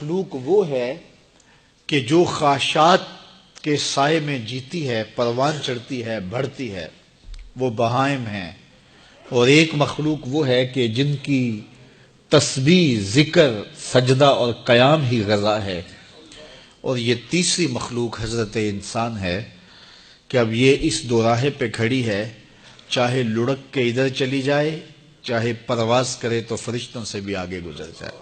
مخلوق وہ ہے کہ جو خواہشات کے سائے میں جیتی ہے، پروان چڑھتی ہے، بڑھتی ہے، وہ بہائم ہیں. اور ایک مخلوق وہ ہے کہ جن کی تسبیح، ذکر، سجدہ اور قیام ہی غذا ہے. اور یہ تیسری مخلوق حضرت انسان ہے کہ اب یہ اس دوراہے پہ کھڑی ہے، چاہے لڑک کے ادھر چلی جائے، چاہے پرواز کرے تو فرشتوں سے بھی آگے گزر جائے.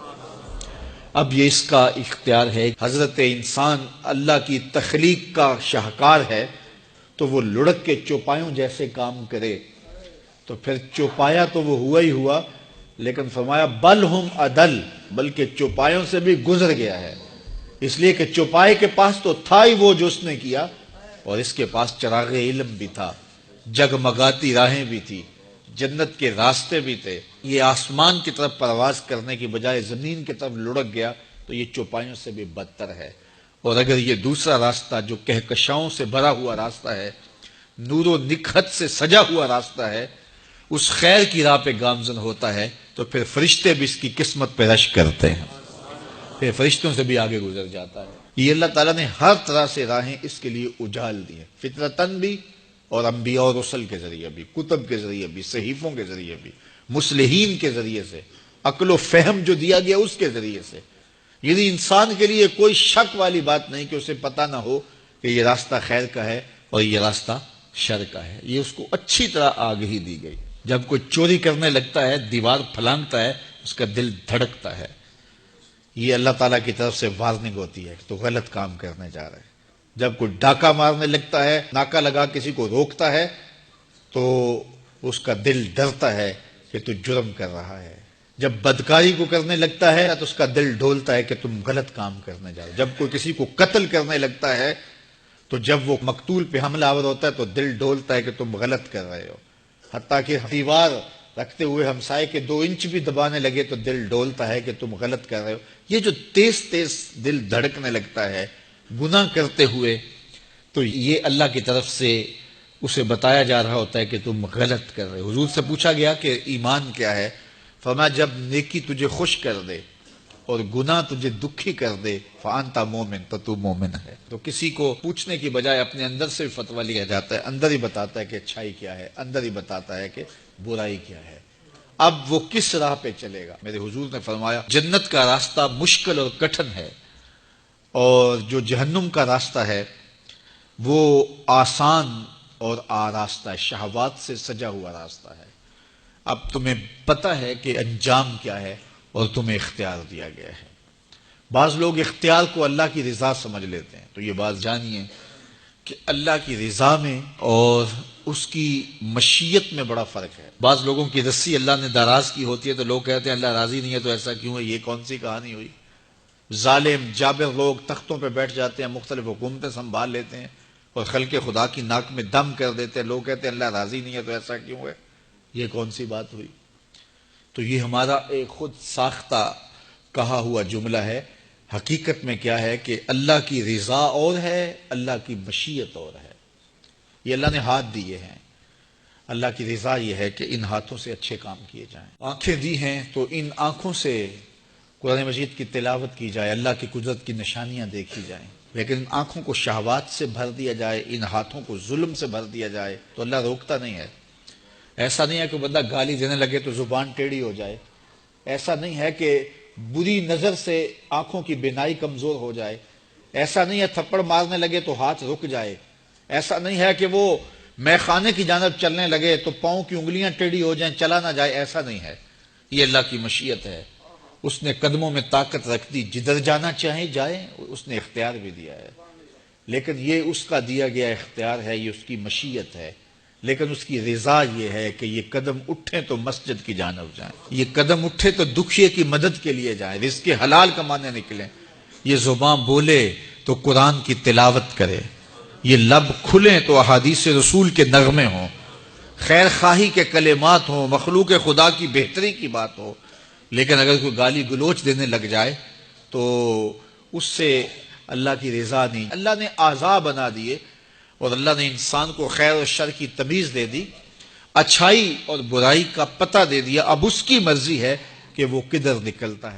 اب یہ اس کا اختیار ہے. حضرت انسان اللہ کی تخلیق کا شاہکار ہے، تو وہ لڑک کے چوپایوں جیسے کام کرے تو پھر چوپایا تو وہ ہوا ہی ہوا، لیکن فرمایا بل ہم عدل، بلکہ چوپایوں سے بھی گزر گیا ہے. اس لیے کہ چوپائے کے پاس تو تھا ہی وہ جو اس نے کیا، اور اس کے پاس چراغ علم بھی تھا، جگمگاتی راہیں بھی تھی، جنت کے راستے بھی تھے. یہ آسمان کی طرف پرواز کرنے کی بجائے زمین کی طرف لڑک گیا تو یہ چوپایوں سے بھی بدتر ہے. اور اگر یہ دوسرا راستہ جو کہکشاؤں سے بھرا ہوا راستہ ہے، نور و نکہت سے سجا ہوا راستہ ہے، اس خیر کی راہ پہ گامزن ہوتا ہے تو پھر فرشتے بھی اس کی قسمت پہ رش کرتے ہیں، پھر فرشتوں سے بھی آگے گزر جاتا ہے. یہ اللہ تعالیٰ نے ہر طرح سے راہیں اس کے لیے اجال دی ہیں، فطرتاً بھی اور انبیاء اور رسل کے ذریعے بھی، کتب کے ذریعے بھی، صحیفوں کے ذریعے بھی، مصلحین کے ذریعے سے، عقل و فہم جو دیا گیا اس کے ذریعے سے. یعنی انسان کے لیے کوئی شک والی بات نہیں کہ اسے پتہ نہ ہو کہ یہ راستہ خیر کا ہے اور یہ راستہ شر کا ہے. یہ اس کو اچھی طرح آگہی دی گئی. جب کوئی چوری کرنے لگتا ہے، دیوار پھلانگتا ہے، اس کا دل دھڑکتا ہے. یہ اللہ تعالیٰ کی طرف سے وارننگ ہوتی ہے تو غلط کام کرنے جا رہے ہیں. جب کوئی ڈاکہ مارنے لگتا ہے، ناکہ لگا کسی کو روکتا ہے، تو اس کا دل ڈرتا ہے کہ تو جرم کر رہا ہے. جب بدکاری کو کرنے لگتا ہے تو اس کا دل ڈولتا ہے کہ تم غلط کام کرنے جا رہے. جب کوئی کسی کو قتل کرنے لگتا ہے تو جب وہ مقتول پہ حملہ آور ہوتا ہے تو دل ڈولتا ہے کہ تم غلط کر رہے ہو. حتیٰ کہ دیوار رکھتے ہوئے ہمسائے کے 2 انچ بھی دبانے لگے تو دل ڈولتا ہے کہ تم غلط کر رہے ہو. یہ جو تیز تیز دل دھڑکنے لگتا ہے گناہ کرتے ہوئے، تو یہ اللہ کی طرف سے اسے بتایا جا رہا ہوتا ہے کہ تم غلط کر رہے ہو. حضور سے پوچھا گیا کہ ایمان کیا ہے؟ فرمایا جب نیکی تجھے خوش کر دے اور گناہ تجھے دکھی کر دے، فانتا مومن، تو تو مومن ہے. تو کسی کو پوچھنے کی بجائے اپنے اندر سے فتویٰ لیا جاتا ہے، اندر ہی بتاتا ہے کہ اچھائی کیا ہے، اندر ہی بتاتا ہے کہ برائی کیا ہے. اب وہ کس راہ پہ چلے گا؟ میرے حضور نے فرمایا جنت کا راستہ مشکل اور کٹھن ہے، اور جو جہنم کا راستہ ہے وہ آسان اور آراستہ ہے، شہوات سے سجا ہوا راستہ ہے. اب تمہیں پتہ ہے کہ انجام کیا ہے اور تمہیں اختیار دیا گیا ہے. بعض لوگ اختیار کو اللہ کی رضا سمجھ لیتے ہیں، تو یہ بات جانیے کہ اللہ کی رضا میں اور اس کی مشیت میں بڑا فرق ہے. بعض لوگوں کی رسی اللہ نے دراز کی ہوتی ہے تو لوگ کہتے ہیں اللہ راضی نہیں ہے تو ایسا کیوں ہے. یہ کون سی کہانی ہوئی؟ ظالم جابر لوگ تختوں پہ بیٹھ جاتے ہیں، مختلف حکومتیں سنبھال لیتے ہیں اور خلق خدا کی ناک میں دم کر دیتے ہیں، لوگ کہتے ہیں اللہ راضی نہیں ہے تو ایسا کیوں ہے. یہ کون سی بات ہوئی؟ تو یہ ہمارا ایک خود ساختہ کہا ہوا جملہ ہے. حقیقت میں کیا ہے کہ اللہ کی رضا اور ہے، اللہ کی مشیت اور ہے. یہ اللہ نے ہاتھ دیے ہیں. اللہ کی رضا یہ ہے کہ ان ہاتھوں سے اچھے کام کیے جائیں. آنکھیں دی ہیں تو ان آنکھوں سے قرآن مجید کی تلاوت کی جائے، اللہ کی قدرت کی نشانیاں دیکھی جائیں. لیکن ان آنکھوں کو شہوات سے بھر دیا جائے، ان ہاتھوں کو ظلم سے بھر دیا جائے تو اللہ روکتا نہیں ہے. ایسا نہیں ہے کہ بندہ گالی دینے لگے تو زبان ٹیڑھی ہو جائے. ایسا نہیں ہے کہ بری نظر سے آنکھوں کی بینائی کمزور ہو جائے. ایسا نہیں ہے تھپڑ مارنے لگے تو ہاتھ رک جائے. ایسا نہیں ہے کہ وہ میخانے کی جانب چلنے لگے تو پاؤں کی انگلیاں ٹیڑھی ہو جائیں، چلا نہ جائے. ایسا نہیں ہے. یہ اللہ کی مشیت ہے. اس نے قدموں میں طاقت رکھ دی، جدھر جانا چاہے جائیں، اس نے اختیار بھی دیا ہے. لیکن یہ اس کا دیا گیا اختیار ہے، یہ اس کی مشیت ہے. لیکن اس کی رضا یہ ہے کہ یہ قدم اٹھیں تو مسجد کی جانب جائیں، یہ قدم اٹھے تو دکھیے کی مدد کے لیے جائیں، رزق حلال کمانے نکلیں. یہ زبان بولے تو قرآن کی تلاوت کرے، یہ لب کھلیں تو احادیث رسول کے نغمے ہوں، خیر خواہی کے کلمات ہوں، مخلوق خدا کی بہتری کی بات ہو. لیکن اگر کوئی گالی گلوچ دینے لگ جائے تو اس سے اللہ کی رضا نہیں. اللہ نے اعضاء بنا دیے اور اللہ نے انسان کو خیر و شر کی تمیز دے دی، اچھائی اور برائی کا پتہ دے دیا. اب اس کی مرضی ہے کہ وہ کدھر نکلتا ہے.